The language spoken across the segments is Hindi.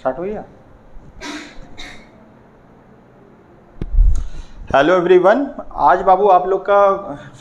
स्टार्ट हो गया। हेलो एवरीवन, आज बाबू आप लोग का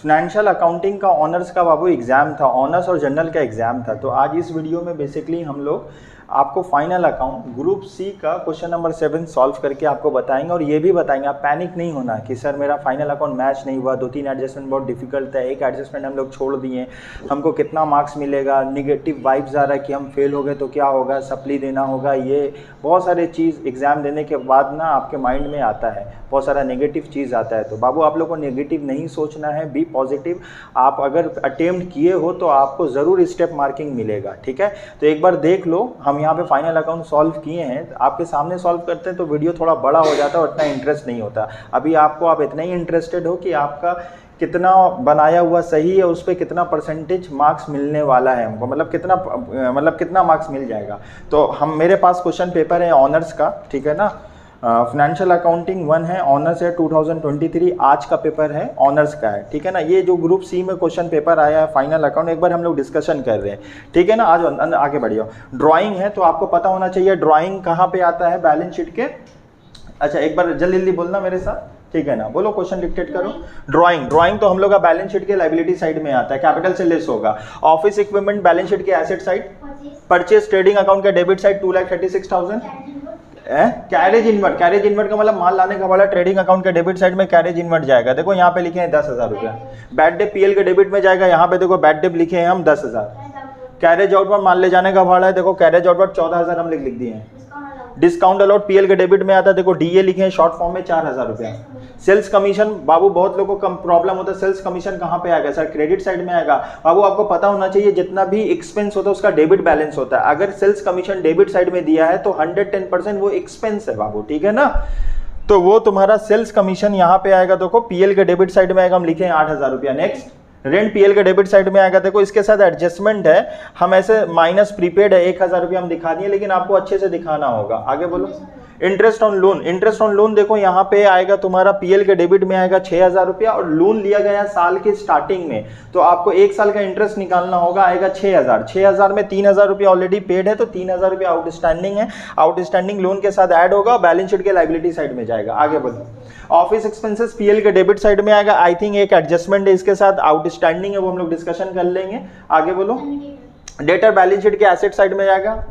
फाइनेंशियल अकाउंटिंग का ऑनर्स का बाबू एग्ज़ाम था, ऑनर्स और जनरल का एग्ज़ाम था। तो आज इस वीडियो में बेसिकली हम लोग आपको फाइनल अकाउंट ग्रुप सी का क्वेश्चन नंबर 7 सॉल्व करके आपको बताएंगे और ये भी बताएंगे, आप पैनिक नहीं होना कि सर मेरा फाइनल अकाउंट मैच नहीं हुआ, 2-3 एडजस्टमेंट बहुत डिफिकल्ट है, एक एडजस्टमेंट हम लोग छोड़ दिए, हमको कितना मार्क्स मिलेगा, निगेटिव वाइब्स आ रहा है कि हम फेल हो गए तो क्या होगा, सप्ली देना होगा, ये बहुत सारे चीज़ एग्ज़ाम देने के बाद ना आपके माइंड में आता है, बहुत सारा नेगेटिव चीज़ आता है। तो बाबू आप लोग को नेगेटिव नहीं सोचना है, बी पॉजिटिव। आप अगर अटेम्प्ट किए हो तो आपको ज़रूर स्टेप मार्किंग मिलेगा, ठीक है। तो एक बार देख लो, हम यहाँ पे फाइनल अकाउंट सॉल्व किए हैं, आपके सामने सॉल्व करते हैं तो वीडियो थोड़ा बड़ा हो जाता है और इतना इंटरेस्ट नहीं होता। अभी आप इतना ही इंटरेस्टेड हो कि आपका कितना बनाया हुआ सही है, उस पर कितना परसेंटेज मार्क्स मिलने वाला है हमको, मतलब कितना मार्क्स मिल जाएगा। तो हम मेरे पास क्वेश्चन पेपर है ऑनर्स का, ठीक है ना। फाइनेंशियल अकाउंटिंग 1 है, ऑनर्स है 2023, आज का पेपर है ऑनर्स का है, ठीक है ना। ये जो ग्रुप सी में क्वेश्चन पेपर आया है फाइनल अकाउंट, एक बार हम लोग डिस्कशन कर रहे हैं, ठीक है ना। आज आगे बढ़िए। ड्राइंग है तो आपको पता होना चाहिए ड्राइंग कहाँ पे आता है, बैलेंस शीट के। अच्छा एक बार जल्दी जल्दी बोलना मेरे साथ, ठीक है ना। बोलो, क्वेश्चन डिक्टेट करो। ड्राइंग तो हम लोग का बैलेंस शीट के लायबिलिटी साइड में आता है, कैपिटल से लेस होगा। ऑफिस इक्विपमेंट बैलेंस शीट के asset side, purchase trading account का डेबिट साइड 2,36,000। कैरेज इनवर्ट का मतलब माल लाने का वाला ट्रेडिंग अकाउंट के डेबिट साइड में कैरेज इनवर्ट जाएगा। देखो यहाँ पे लिखे हैं 10,000 रुपया। बैड डेप पीएल के डेबिट में जाएगा, यहाँ पे देखो बैड डेप लिखे हैं हम 10,000। कैरेज आउटवर्ड माल ले जाने का भाड़ा है, देखो कैरेज आउटवर्ड 14,000 हम लिख दिए हैं। डिस्काउंट अलाउड पीएल के डेबिट में आता है, देखो डीए लिखे हैं शॉर्ट फॉर्म में 4,000 रुपया। सेल्स कमीशन बाबू बहुत लोगों को प्रॉब्लम होता है, सेल्स कमीशन कहाँ पे आएगा सर, क्रेडिट साइड में आएगा। बाबू आपको पता होना चाहिए जितना भी एक्सपेंस होता है उसका डेबिट बैलेंस होता है। अगर सेल्स कमीशन डेबिट साइड में दिया है तो 110% वो एक्सपेंस है बाबू, ठीक है ना। तो वो तुम्हारा सेल्स कमीशन यहाँ पे आएगा, देखो पीएल के डेबिट साइड में आएगा, हम लिखे हैं 8,000 रुपया। नेक्स्ट रेंट पीएल के डेबिट साइड में आएगा, देखो इसके साथ एडजस्टमेंट है, हम ऐसे माइनस प्रीपेड है 1,000 रुपया हम दिखा दिए, लेकिन आपको अच्छे से दिखाना होगा। आगे बोलो। इंटरेस्ट ऑन लोन देखो यहाँ पे आएगा तुम्हारा पीएल के डेबिट में आएगा 6,000 रुपया, और लोन लिया गया साल के स्टार्टिंग में, तो आपको एक साल का इंटरेस्ट निकालना होगा, आएगा 6,000। 6,000 में 3,000 रुपया ऑलरेडी पेड है, तो 3,000 रुपया आउटस्टैंडिंग है, आउटस्टैंडिंग लोन के साथ ऐड होगा, बैलेंस शीट के लायबिलिटी साइड में जाएगा। आगे बोलो। ऑफिस एक्सपेंसेस पीएल के डेबिट साइड में आएगा, आई थिंक एक एडजस्टमेंट है इसके साथ, आउटस्टैंडिंग है, वो हम लोग डिस्कशन कर लेंगे। आगे बोलो। डेटर बैलेंस शीट के एसेट साइड में जाएगा,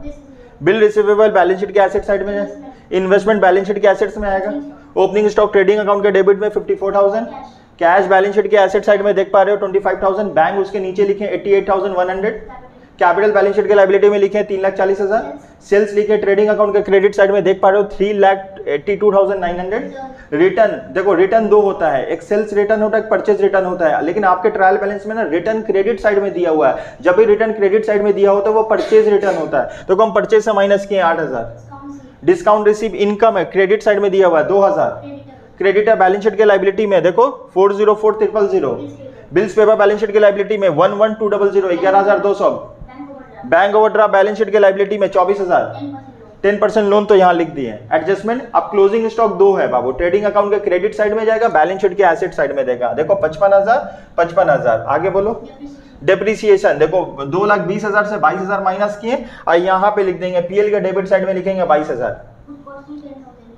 बिल रिसीवेबल बैलेंस शीट के एसेट साइड में जाएगा, इन्वेस्टमेंट बैलेंस शीट के एसेट्स में आएगा, ओपनिंग स्टॉक ट्रेडिंग अकाउंट के डेबिट में 54,000, कैश बैलेंस शीट के एसेट साइड में देख पा रहे हो 25,000, बैंक उसके नीचे लिखे 88,100, कैपिटल बैलेंस शीट के लायबिलिटी में लिखे 3,40,000, सेल्स लिखे ट्रेडिंग अकाउंट के क्रेडिट साइड में देख पा रहे हो 3,82,900। रिटर्न देखो, रिटर्न दो होता है, एक सेल्स रिटर्न होता है, एक परचेज रिटर्न होता है, लेकिन आपके ट्रायल बैलेंस में ना रिटर्न क्रेडिट साइड में दिया हुआ है। जब भी रिटर्न क्रेडिट साइड में दिया होता है वो परचेज रिटर्न होता है, तो हम परचेज से माइनस किए 8,000। डिस्काउंट रिसीव इनकम है, क्रेडिट साइड में दिया हुआ है 2,000। क्रेडिटर बैलेंस शीट के लायबिलिटी में देखो 404,000। बिल्स पेपर बैलेंस शीट के लायबिलिटी में 11,200, 11,200। बैंक ओवरड्राफ्ट बैलेंस शीट के लायबिलिटी में 24,000। 10% लोन तो यहाँ लिख दिए। एडजस्टमेंट, अब क्लोजिंग स्टॉक 2 है बाबू, ट्रेडिंग अकाउंट के क्रेडिट साइड में जाएगा, बैलेंस शीट के एसेट साइड में देगा, देखो 55,000। आगे बोलो। डेप्रिसिएशन देखो 2,20,000 से 22,000 माइनस किए, और यहाँ पे लिख देंगे पीएल के डेबिट साइड में लिखेंगे 22,000।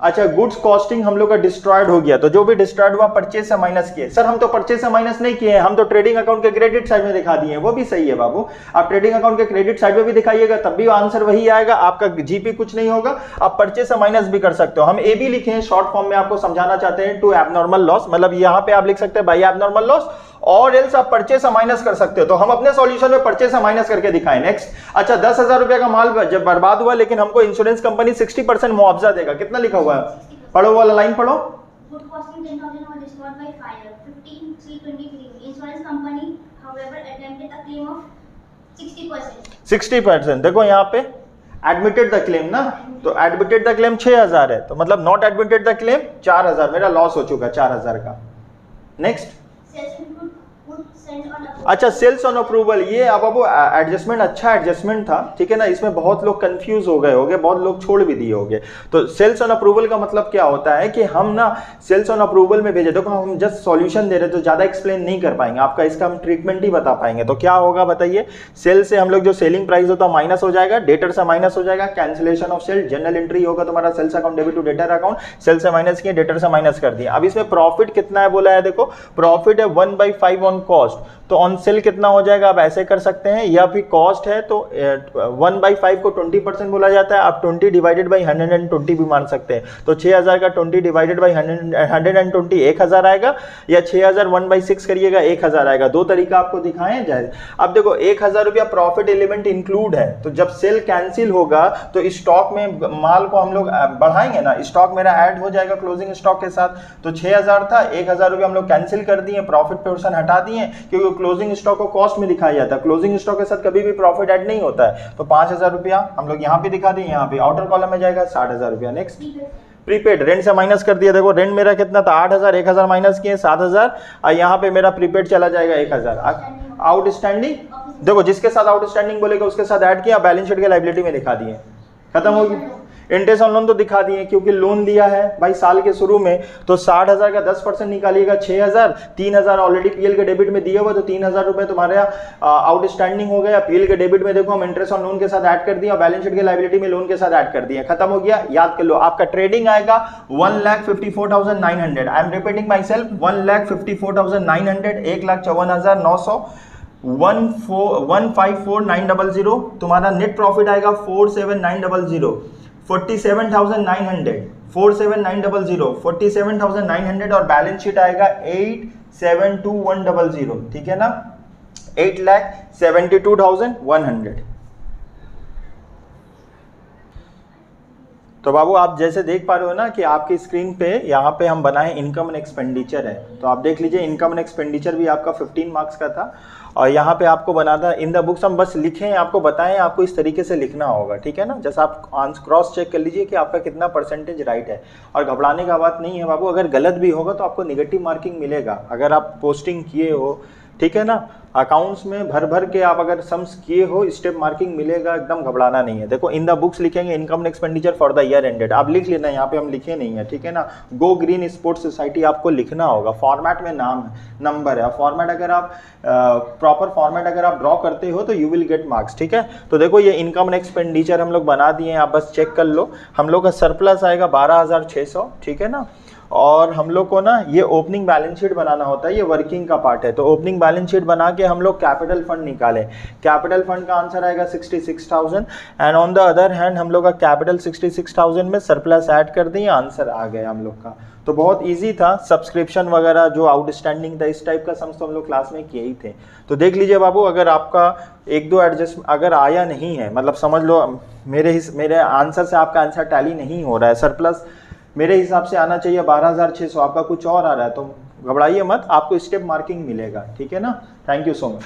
अच्छा, गुड्स कॉस्टिंग हम लोग का डिस्ट्रॉयड हो गया, तो जो भी डिस्ट्रॉयड हुआ परचेज से माइनस किए। सर हम तो परचेज से माइनस नहीं किए हैं, हम तो ट्रेडिंग अकाउंट के क्रेडिट साइड में दिखा दिए, वो भी सही है बाबू। आप ट्रेडिंग अकाउंट के क्रेडिट साइड में भी दिखाइएगा तब भी आंसर वही आएगा, आपका जीपी कुछ नहीं होगा। आप परचेज से माइनस भी कर सकते हो, हम ए भी लिखे हैं शॉर्ट फॉर्म में, आपको समझाना चाहते हैं टू एबनॉर्मल लॉस, मतलब यहाँ पे आप लिख सकते हैं बाय एबनॉर्मल लॉस, और एल्स आप परचेज से माइनस कर सकते हो, तो हम अपने सॉल्यूशन में परचेज से माइनस करके दिखाएं। नेक्स्ट। अच्छा 10,000 रुपया का माल जब बर्बाद हुआ, लेकिन हमको इंश्योरेंस कंपनी 60% मुआवजा देगा, कितना लिखा हुआ है, पढ़ो वाला लाइन पढ़ो। Good costing 10,000 were destroyed by fire. 15,323. Insurance company, however, attempted a claim of 60%. 60% देखो यहाँ पे एडमिटेड द क्लेम ना, तो एडमिटेड द क्लेम 6,000 है, तो मतलब नॉट एडमिटेड द क्लेम 4,000, मेरा लॉस हो चुका 4,000 का। Next. Sales include good sent on approval. अच्छा, सेल्स ऑन अप्रूवल, ये अब वो एडजस्टमेंट अच्छा एडजस्टमेंट था, ठीक है ना। इसमें बहुत लोग कंफ्यूज हो गए होंगे, बहुत लोग छोड़ भी दिए होंगे। तो सेल्स ऑन अप्रूवल का मतलब क्या होता है कि हम ना सेल्स ऑन अप्रूवल में भेजे, देखो हम जस्ट सॉल्यूशन दे रहे तो ज़्यादा एक्सप्लेन नहीं कर पाएंगे, आपका इसका हम ट्रीटमेंट ही बता पाएंगे। तो क्या होगा बताइए, सेल से हम लोग जो सेलिंग प्राइस होता है माइनस हो जाएगा, डेटर से माइनस हो जाएगा, cancellation of sale, journal entry होगा तुम्हारा sales account debit to debtor account, sale से माइनस किया, डेटर से माइनस कर दिया। अब इसमें प्रॉफिट कितना है बोला है, देखो प्रॉफिट है 1/5 ऑन कॉस्ट, तो ऑन सेल कितना हो जाएगा, आप ऐसे कर सकते हैं, या फिर कॉस्ट है तो 1/5 को 20% बोला जाता है, आप 20 डिवाइडेड बाई 120 भी मान सकते हैं। तो 6000 का 20 डिवाइडेड बाई 120 1000 आएगा, या 6000 1/6 करिएगा 1000 आएगा। दो तरीका आपको दिखाए जाए। अब देखो 1000 रुपया प्रॉफिट एलिमेंट इंक्लूड है, तो जब सेल कैंसिल होगा तो स्टॉक में माल को हम लोग बढ़ाएंगे ना, स्टॉक मेरा ऐड हो जाएगा क्लोजिंग स्टॉक के साथ। तो 6000 था, 1000 रुपया हम लोग कैंसिल कर दिए, प्रॉफिट पोर्शन हटा दिए, क्योंकि क्लोजिंग स्टॉक को कॉस्ट में दिखाया जाता है, क्लोजिंग स्टॉक के साथ कभी भी प्रॉफिट ऐड नहीं होता है। तो 5000 रुपया हम लोग यहाँ पे दिखा दिए, यहाँ पे आउटर कॉलम में जाएगा 60000 रुपया। नेक्स्ट प्रीपेड, रेंट से माइनस कर दिया, देखो रेंट मेरा कितना था 8000, 1000 माइनस किए 7000, और यहाँ पे मेरा प्रीपेड चला जाएगा 1000। आउटस्टैंडिंग, देखो जिसके साथ आउटस्टैंडिंग बोलेगा उसके साथ ऐड किया, बैलेंस शीट के लायबिलिटी में दिखा दिए, खत्म हो गई। इंटरेस्ट ऑन लोन तो दिखा दिए, क्योंकि लोन लिया है भाई साल के शुरू में, तो 60,000 का 10% निकालिएगा 6,000, 3,000 ऑलरेडी पीएल के डेबिट में दिए हुआ, तो 3,000 रुपए तुम्हारे आउटस्टैंडिंग हो गया। पीएल के डेबिट में देखो हम इंटरेस्ट ऑन लोन के साथ ऐड कर दिया, बैलेंस शीट के लायबिलिटी में लोन के साथ ऐड कर दिया, खत्म हो गया। याद कर लो, आपका ट्रेडिंग आएगा 1,54,900। I am repeating my self, 1,54,900, 1,54,900, 154,900। तुम्हारा नेट प्रॉफिट आएगा 47,900, 47,900, 47,900, 47,900, और बैलेंस शीट आएगा 8,72,100, ठीक है ना, 8,72,100। तो बाबू आप जैसे देख पा रहे हो ना कि आपकी स्क्रीन पे यहाँ पे हम बनाए इनकम एंड एक्सपेंडिचर है, तो आप देख लीजिए इनकम एंड एक्सपेंडिचर भी आपका 15 मार्क्स का था, और यहाँ पे आपको बना था इन द बुक्स, हम बस लिखे हैं, आपको बताएं आपको इस तरीके से लिखना होगा, ठीक है ना। जैसे आप क्रॉस चेक कर लीजिए कि आपका कितना परसेंटेज राइट है, और घबराने का बात नहीं है बाबू, अगर गलत भी होगा तो आपको निगेटिव मार्किंग मिलेगा, अगर आप पोस्टिंग किए हो, ठीक है ना। अकाउंट्स में भर भर के आप अगर सम्स किए हो, स्टेप मार्किंग मिलेगा, एकदम घबराना नहीं है। देखो इन द बुक्स लिखेंगे income and expenditure for the year ended, आप लिख लेना, यहाँ पे हम लिखे नहीं है, ठीक है ना। गो ग्रीन स्पोर्ट्स सोसाइटी आपको लिखना होगा, फॉर्मेट में नाम है, नंबर है, फॉर्मेट अगर आप प्रॉपर फॉर्मेट अगर आप ड्रॉ करते हो तो यू विल गेट मार्क्स, ठीक है। तो देखो ये इनकम एंड एक्सपेंडिचर हम लोग बना दिए हैं, आप बस चेक कर लो। हम लोग का सरप्लस आएगा 12,600, ठीक है ना। और हम लोग को ना ये ओपनिंग बैलेंस शीट बनाना होता है, ये वर्किंग का पार्ट है, तो ओपनिंग बैलेंस शीट बना के हम लोग कैपिटल फंड निकालें। कैपिटल फंड का आंसर आएगा 66,000, and on the other hand हम लोग का कैपिटल 66,000 में सरप्लस ऐड कर दिए, आंसर आ गया हम लोग का। तो बहुत इजी था, सब्सक्रिप्शन वगैरह जो आउटस्टैंडिंग था इस टाइप का सम्स तो हम लोग क्लास में किए ही थे। तो देख लीजिए बाबू, अगर आपका एक दो एडजस्ट अगर आया नहीं है, मतलब समझ लो मेरे आंसर से आपका आंसर टैली नहीं हो रहा है, सरप्लस मेरे हिसाब से आना चाहिए 12,600, आपका कुछ और आ रहा है, तो घबराइए मत, आपको स्टेप मार्किंग मिलेगा, ठीक है ना। Thank you so much.